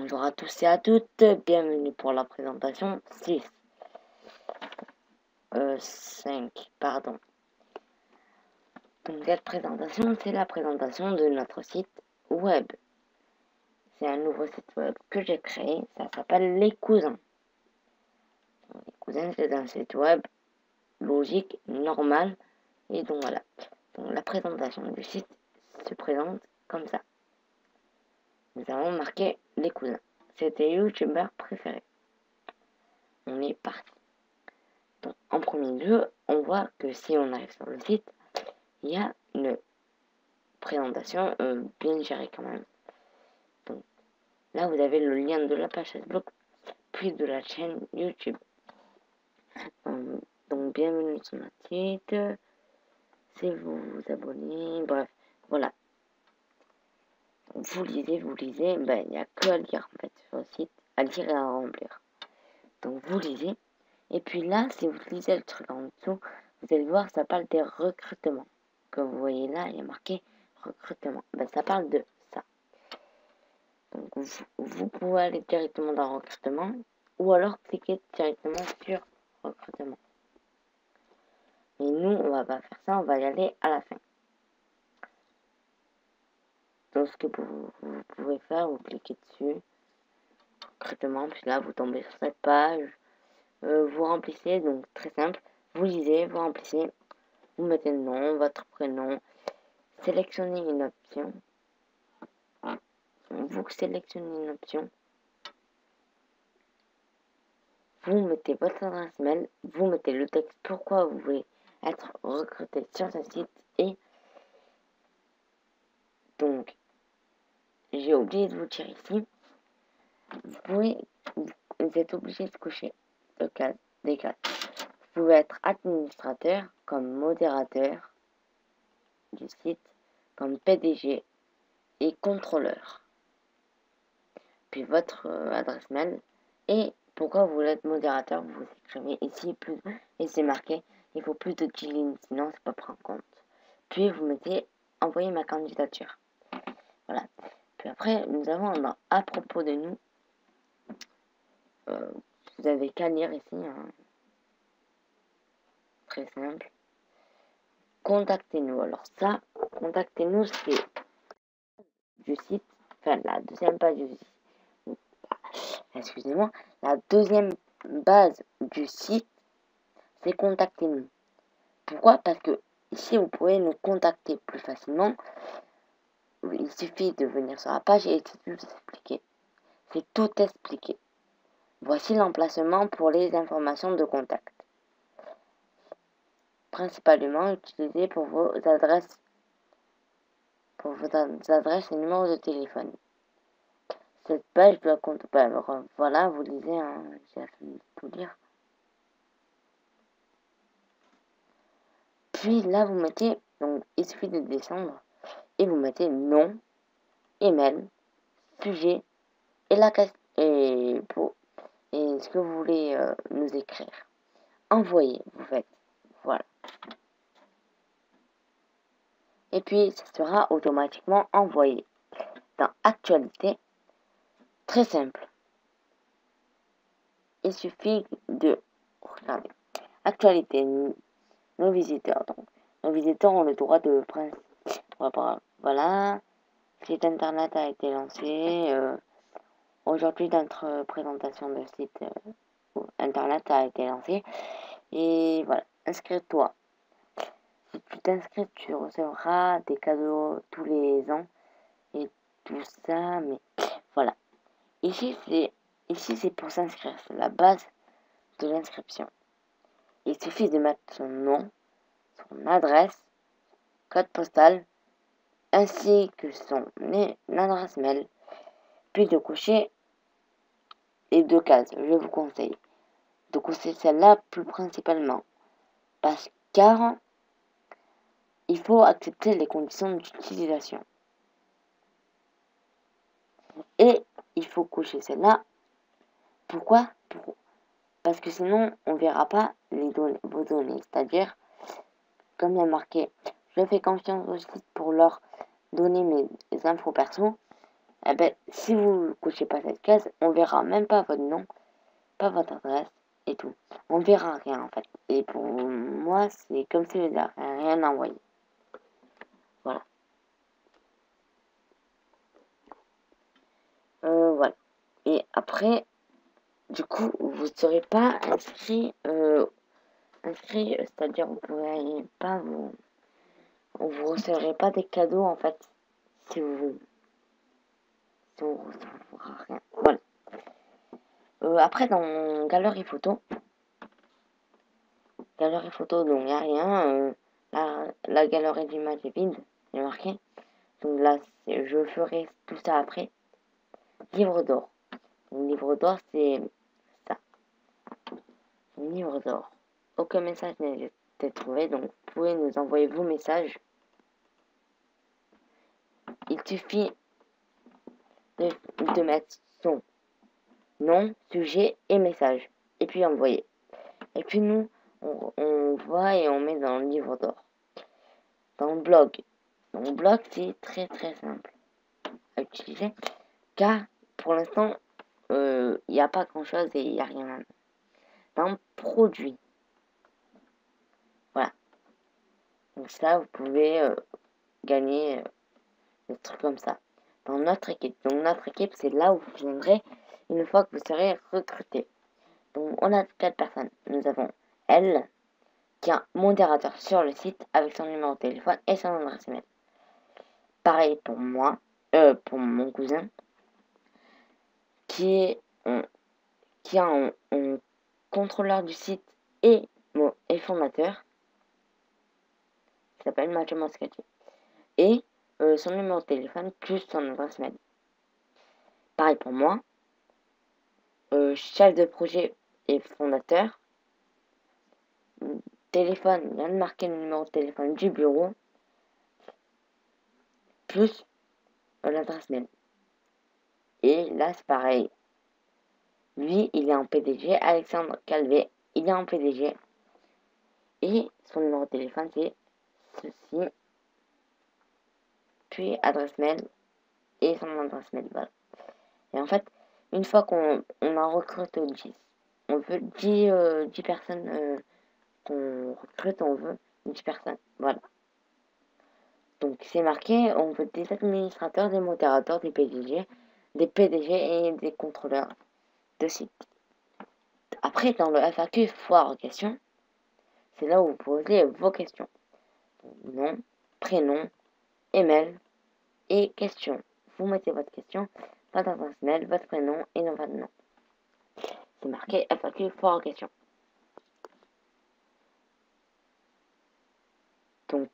Bonjour à tous et à toutes, bienvenue pour la présentation 5, pardon. Donc cette présentation, c'est la présentation de notre site web. C'est un nouveau site web que j'ai créé, ça s'appelle Les Cousins. Donc, Les Cousins, c'est un site web logique, normal, et donc voilà. Donc la présentation du site se présente comme ça. Nous avons marqué Les Cousins. C'était youtubeur préféré. On est parti. Donc, en premier lieu, on voit que si on arrive sur le site, il y a une présentation bien gérée quand même. Donc là, vous avez le lien de la page Facebook, puis de la chaîne YouTube. Donc bienvenue sur notre site. Si vous vous abonnez, bref, voilà. Donc, vous lisez, ben il n'y a que à lire en fait sur le site, à lire et à remplir. Donc vous lisez, et puis là, si vous lisez le truc en dessous, vous allez voir, ça parle des recrutements. Comme vous voyez là, il y a marqué recrutement. Ben, ça parle de ça. Donc vous pouvez aller directement dans recrutement, ou alors cliquer directement sur recrutement. Mais nous, on va pas faire ça, on va y aller à la fin. Donc ce que vous pouvez faire, vous cliquez dessus, recrutement, puis là vous tombez sur cette page. Vous remplissez, donc très simple, vous lisez, vous remplissez, vous mettez le nom, votre prénom, sélectionnez une option, vous sélectionnez une option, vous mettez votre adresse mail, vous mettez le texte pourquoi vous voulez être recruté sur ce site, et donc j'ai oublié de vous dire ici, vous êtes obligé de cocher des cases. Vous pouvez être administrateur, comme modérateur du site, comme PDG et contrôleur. Puis votre adresse mail, et pourquoi vous voulez être modérateur, vous écrivez ici plus, et c'est marqué, il faut plus de 10 lignes, sinon c'est pas pris en compte. Puis vous mettez envoyer ma candidature. Voilà. Puis après, nous avons à propos de nous, vous avez qu'à lire ici, hein. Très simple. Contactez-nous. Alors ça, contactez-nous, c'est du site, enfin la deuxième page du site. Excusez-moi, la deuxième base du site, c'est contactez-nous. Pourquoi? Parce que ici, vous pouvez nous contacter plus facilement. Il suffit de venir sur la page et c'est tout expliqué. C'est tout expliqué. Voici l'emplacement pour les informations de contact. Principalement utilisé pour vos adresses et numéros de téléphone. Cette page doit compter. Voilà, vous lisez, hein, j'ai fini de tout lire. Puis là, vous mettez, donc il suffit de descendre et vous mettez nom, email, sujet et la et ce que vous voulez nous écrire. Envoyer, vous faites. Voilà. Et puis, ça sera automatiquement envoyé. Dans Actualité, très simple. Il suffit de regarder. Actualité, nos visiteurs. Donc, nos visiteurs ont le droit de voilà. Site internet a été lancé. Aujourd'hui, notre présentation de site internet a été lancée. Et voilà, inscris-toi. Si tu t'inscris, tu recevras des cadeaux tous les ans et tout ça, mais voilà. Ici, c'est pour s'inscrire, c'est la base de l'inscription. Il suffit de mettre son nom, son adresse, code postal, ainsi que son adresse mail, puis de cocher les deux cases. Je vous conseille de cocher celle-là plus principalement, car il faut accepter les conditions d'utilisation. Et il faut cocher celle-là. Pourquoi? Parce que sinon, on ne verra pas vos données. C'est-à-dire, comme il y a marqué, je fais confiance au site pour leur donner mes infos perso. eh ben, si vous ne cochez pas cette case, on verra même pas votre nom, pas votre adresse et tout. On verra rien en fait. Et pour moi, c'est comme si vous n'avez rien envoyé. Voilà. Voilà. Et après, du coup, vous ne serez pas inscrit, c'est-à-dire vous pourrez pas vous recevrez pas des cadeaux en fait, si vous recevrez rien. Voilà. Après, dans galerie photo, donc il n'y a rien. La galerie d'image est vide, il est marqué. Donc là, je ferai tout ça après. Livre d'or. Livre d'or, c'est ça. Livre d'or. Aucun message n'a été trouvé, donc vous pouvez nous envoyer vos messages. Il suffit de mettre son nom, sujet et message. Et puis envoyer. Et puis nous, on voit et on met dans le livre d'or. Dans le blog. Dans le blog, c'est très très simple à utiliser. Car pour l'instant, il n'y a pas grand chose et il n'y a rien. Dans le produit. Voilà. Donc ça, vous pouvez gagner des trucs comme ça. Dans notre équipe. Donc notre équipe, c'est là où vous viendrez une fois que vous serez recruté. Donc on a 4 personnes. Nous avons elle, qui est un modérateur sur le site avec son numéro de téléphone et son adresse email. Pareil pour moi, pour mon cousin, qui est un contrôleur du site et fondateur, qui s'appelle Mathieu Moscati. Et son numéro de téléphone plus son adresse mail. Pareil pour moi, chef de projet et fondateur. Téléphone, il vient de marquer le numéro de téléphone du bureau, plus l'adresse mail. Et là, c'est pareil. Lui, il est en PDG. Alexandre Calvé, il est en PDG. Et son numéro de téléphone, c'est ceci. Puis adresse mail et son adresse mail. Voilà. Et en fait, une fois qu'on a recruté 10, on veut 10 personnes qu'on recrute, on veut 10 personnes. Voilà. Donc c'est marqué, on veut des administrateurs, des modérateurs, des PDG et des contrôleurs de site. Après, dans le FAQ foire aux questions, c'est là où vous posez vos questions. Nom, prénom, email et question. Vous mettez votre question, votre adresse mail, votre prénom et votre nom. C'est marqué FAQ foire aux questions. Donc,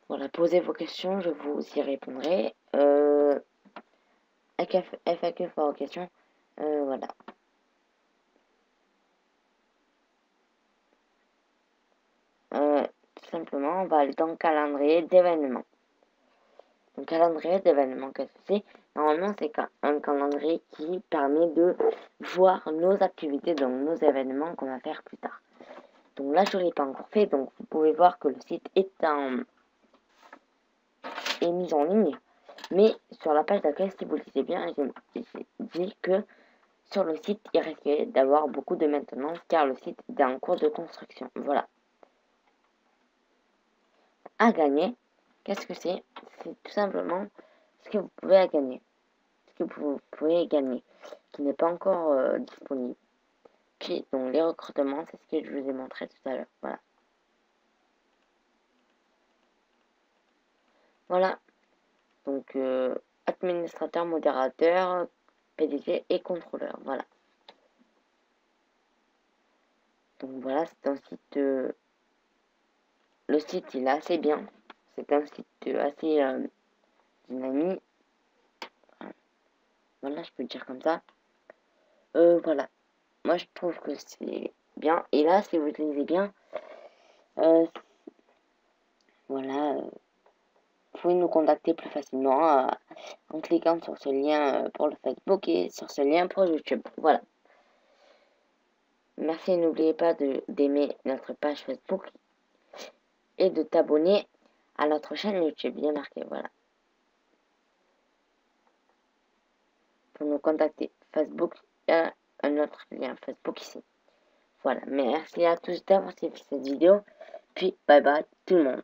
voilà, posez vos questions, je vous y répondrai. FAQ foire aux questions, voilà. Tout simplement, on va aller dans le calendrier d'événements. Donc, calendrier d'événements, qu'est-ce que c'est? Normalement, c'est un calendrier qui permet de voir nos activités, donc nos événements qu'on va faire plus tard. Donc là, je ne l'ai pas encore fait, donc vous pouvez voir que le site est mis en ligne. Mais sur la page d'accueil, si vous lisez bien, j'ai dit que sur le site, il risquait d'avoir beaucoup de maintenance car le site est en cours de construction. Voilà. À gagner, qu'est-ce que c'est? C'est tout simplement ce que vous pouvez gagner. Ce que vous pouvez gagner, qui n'est pas encore disponible. Puis, donc, les recrutements, c'est ce que je vous ai montré tout à l'heure. Voilà. Voilà. Donc, administrateur, modérateur, PDG et contrôleur. Voilà. Donc, voilà, c'est un site... le site, il est assez bien. C'est un site assez dynamique. Voilà, je peux le dire comme ça. Voilà. Moi, je trouve que c'est bien. Et là, si vous lisez bien, voilà, vous pouvez nous contacter plus facilement en cliquant sur ce lien pour le Facebook et sur ce lien pour YouTube. Voilà. Merci, n'oubliez pas d'aimer notre page Facebook et de t'abonner à notre chaîne YouTube, bien marqué, voilà. Pour nous contacter Facebook, il y a un autre lien Facebook ici. Voilà, merci à tous d'avoir suivi cette vidéo, puis bye bye tout le monde.